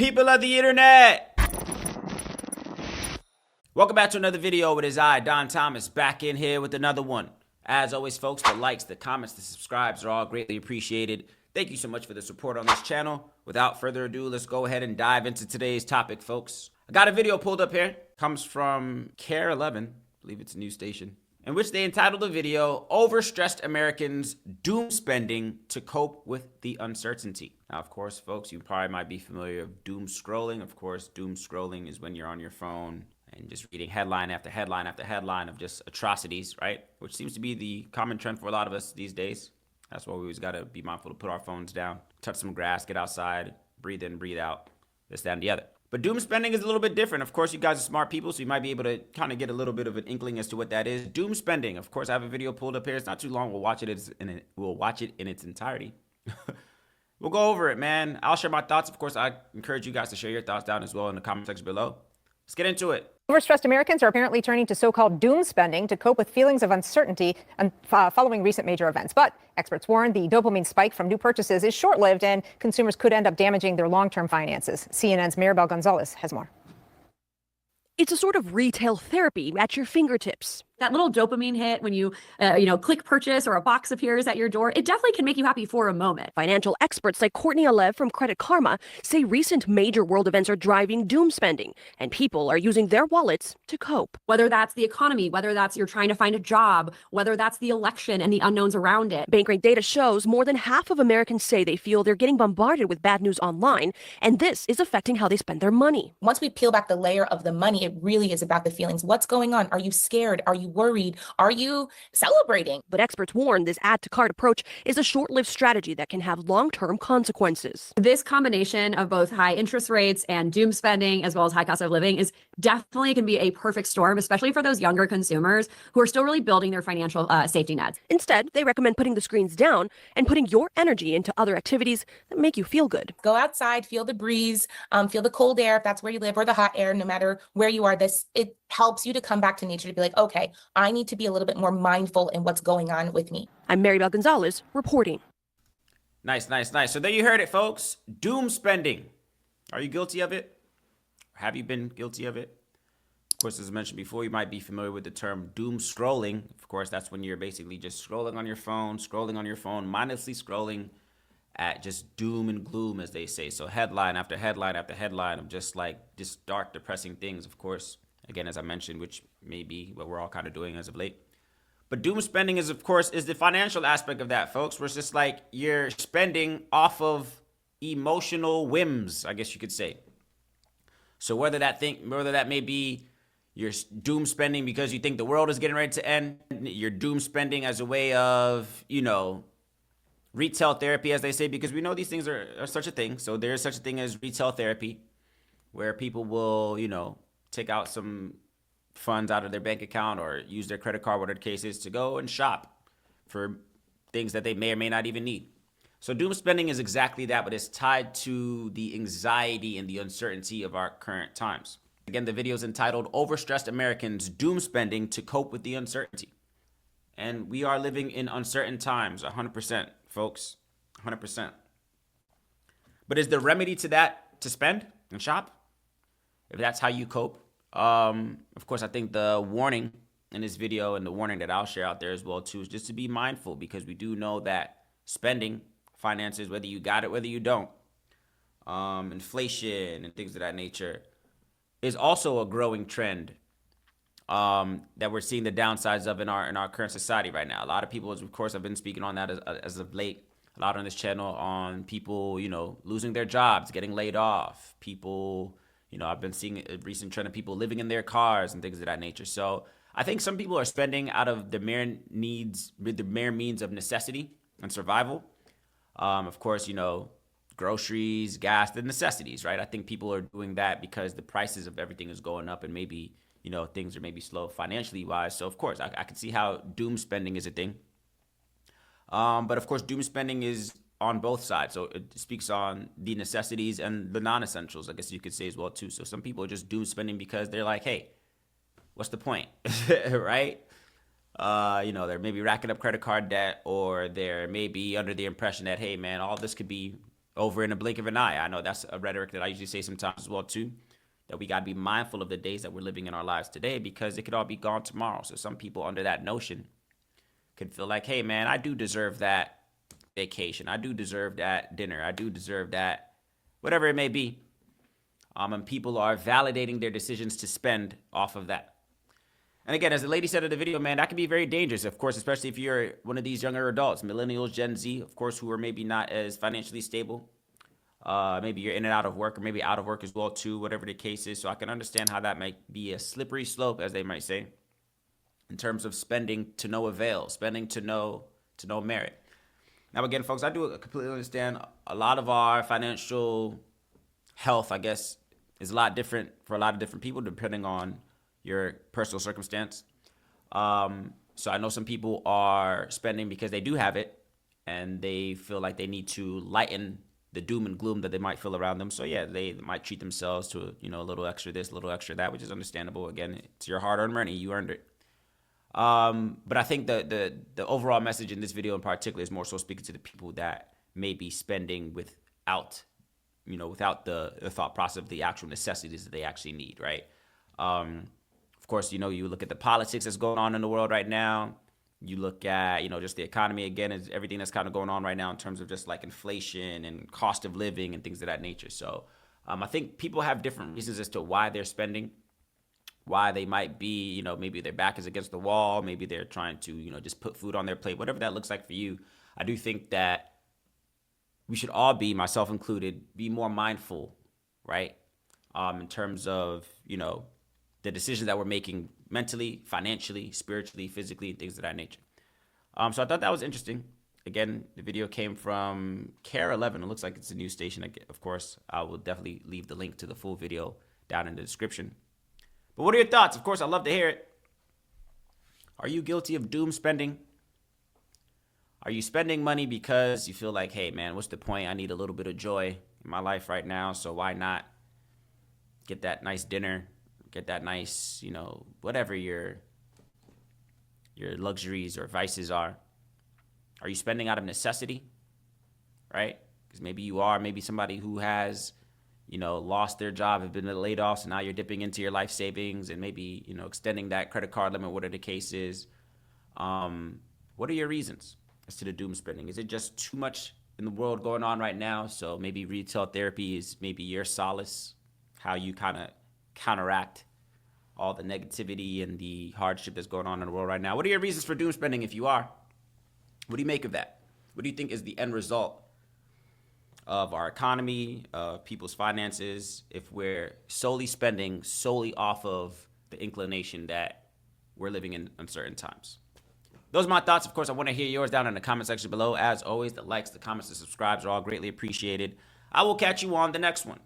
People of the internet, welcome back to another video. It is I, Don Thomas, back in here with another one. As always, folks, the likes, the comments, the subscribes are all greatly appreciated. Thank you so much for the support on this channel. Without further ado, let's go ahead and dive into today's topic, folks. I got a video pulled up here. Comes from KARE 11, I believe it's a news station, in which they entitled the video, Overstressed Americans Doom Spending to Cope with the Uncertainty. Now, of course, folks, you probably might be familiar with doom scrolling. Of course, doom scrolling is when you're on your phone and just reading headline after headline after headline of just atrocities, right? Which seems to be the common trend for a lot of us these days. That's why we always got to be mindful to put our phones down, touch some grass, get outside, breathe in, breathe out, this, that, and the other. But doom spending is a little bit different. Of course, you guys are smart people, so you might be able to kind of get a little bit of an inkling as to what that is. Doom spending. Of course, I have a video pulled up here. It's not too long. We'll watch it in its entirety. We'll go over it, man. I'll share my thoughts. Of course, I encourage you guys to share your thoughts down as well in the comment section below. Let's get into it. Overstressed Americans are apparently turning to so-called doom spending to cope with feelings of uncertainty and following recent major events. But experts warn the dopamine spike from new purchases is short-lived and consumers could end up damaging their long-term finances. CNN's Maribel Gonzalez has more. It's a sort of retail therapy at your fingertips. That little dopamine hit when you click purchase or a box appears at your door, it definitely can make you happy for a moment. Financial experts like Courtney Alev from Credit Karma say recent major world events are driving doom spending, and people are using their wallets to cope. Whether that's the economy, whether that's you're trying to find a job, whether that's the election and the unknowns around it. Bankrate data shows more than half of Americans say they feel they're getting bombarded with bad news online, and this is affecting how they spend their money. Once we peel back the layer of the money, it really is about the feelings. What's going on? Are you scared? Are you worried? Are you celebrating? But experts warn this add to cart approach is a short-lived strategy that can have long-term consequences. This combination of both high interest rates and doom spending, as well as high cost of living, is definitely can be a perfect storm, especially for those younger consumers who are still really building their financial safety nets. Instead, they recommend putting the screens down and putting your energy into other activities that make you feel good. Go outside, feel the breeze, feel the cold air if that's where you live, or the hot air, no matter where you are. It helps you to come back to nature, to be like, okay, I need to be a little bit more mindful in what's going on with me. I'm Maribel Gonzalez reporting. Nice. So there you heard it, folks. Doom spending. Are you guilty of it? Or have you been guilty of it? Of course, as I mentioned before, you might be familiar with the term doom scrolling. Of course, that's when you're basically just scrolling on your phone, mindlessly scrolling at just doom and gloom, as they say. So headline after headline after headline of just dark, depressing things, of course. Again, as I mentioned, which may be what we're all kind of doing as of late. But doom spending is, of course, is the financial aspect of that, folks, where it's just like you're spending off of emotional whims, I guess you could say. So whether that may be you're doom spending because you think the world is getting ready to end, you're doom spending as a way of, retail therapy, as they say, because we know these things are such a thing. So there is such a thing as retail therapy, where people will, take out some funds out of their bank account or use their credit card, whatever the case is, to go and shop for things that they may or may not even need. So doom spending is exactly that, but it's tied to the anxiety and the uncertainty of our current times. Again, the video is entitled Overstressed Americans Doom Spending to Cope with the Uncertainty. And we are living in uncertain times, 100%, folks, 100%. But is the remedy to that to spend and shop? If that's how you cope? Of course, I think the warning in this video and the warning that I'll share out there as well too is just to be mindful, because we do know that spending, finances, whether you got it, whether you don't, inflation and things of that nature is also a growing trend that we're seeing the downsides of in our current society right now. A lot of people, of course, have been speaking on that as of late. A lot on this channel on people, losing their jobs, getting laid off, people. I've been seeing a recent trend of people living in their cars and things of that nature. So I think some people are spending out of the mere means of necessity and survival. Of course, groceries, gas, the necessities, right? I think people are doing that because the prices of everything is going up and maybe, things are maybe slow financially wise. So of course, I can see how doom spending is a thing. But of course, doom spending is on both sides. So it speaks on the necessities and the non-essentials, I guess you could say as well too. So some people are just doom spending because they're like, hey, what's the point? Right? They're maybe racking up credit card debt, or they're maybe under the impression that, hey man, all this could be over in a blink of an eye. I know that's a rhetoric that I usually say sometimes as well too, that we got to be mindful of the days that we're living in our lives today because it could all be gone tomorrow. So some people under that notion could feel like, hey man, I do deserve that vacation. I do deserve that dinner. I do deserve that, whatever it may be. And people are validating their decisions to spend off of that. And again, as the lady said in the video, man, that can be very dangerous, of course, especially if you're one of these younger adults, millennials, Gen Z, of course, who are maybe not as financially stable. Maybe you're in and out of work, or maybe out of work as well, too, whatever the case is. So I can understand how that might be a slippery slope, as they might say, in terms of spending to no avail, spending to no merit. Now, again, folks, I do completely understand a lot of our financial health, I guess, is a lot different for a lot of different people, depending on your personal circumstance. So I know some people are spending because they do have it and they feel like they need to lighten the doom and gloom that they might feel around them. So yeah, they might treat themselves to, a little extra this, a little extra that, which is understandable. Again, it's your hard-earned money. You earned it. But I think the overall message in this video in particular is more so speaking to the people that may be spending without the thought process of the actual necessities that they actually need, right? Of course, you look at the politics that's going on in the world right now. You look at, just the economy again, is everything that's kind of going on right now in terms of just like inflation and cost of living and things of that nature. So I think people have different reasons as to why they're spending, why they might be, maybe their back is against the wall. Maybe they're trying to, just put food on their plate, whatever that looks like for you. I do think that we should all be, myself included, be more mindful, right? In terms of, the decisions that we're making mentally, financially, spiritually, physically, and things of that nature. So I thought that was interesting. Again, the video came from KARE 11. It looks like it's a news station. Of course, I will definitely leave the link to the full video down in the description. But what are your thoughts? Of course, I'd love to hear it. Are you guilty of doom spending? Are you spending money because you feel like, hey, man, what's the point? I need a little bit of joy in my life right now, so why not get that nice dinner, get that nice, whatever your luxuries or vices are. Are you spending out of necessity, right? Because maybe you are, maybe somebody who has, lost their job, have been laid off, so now you're dipping into your life savings and maybe, extending that credit card limit, whatever the case is. What are your reasons as to the doom spending? Is it just too much in the world going on right now? So maybe retail therapy is maybe your solace, how you kind of counteract all the negativity and the hardship that's going on in the world right now. What are your reasons for doom spending if you are? What do you make of that? What do you think is the end result of our economy, of people's finances, if we're solely spending solely off of the inclination that we're living in uncertain times? Those are my thoughts. Of course, I want to hear yours down in the comment section below. As always, the likes, the comments, the subscribes are all greatly appreciated. I will catch you on the next one.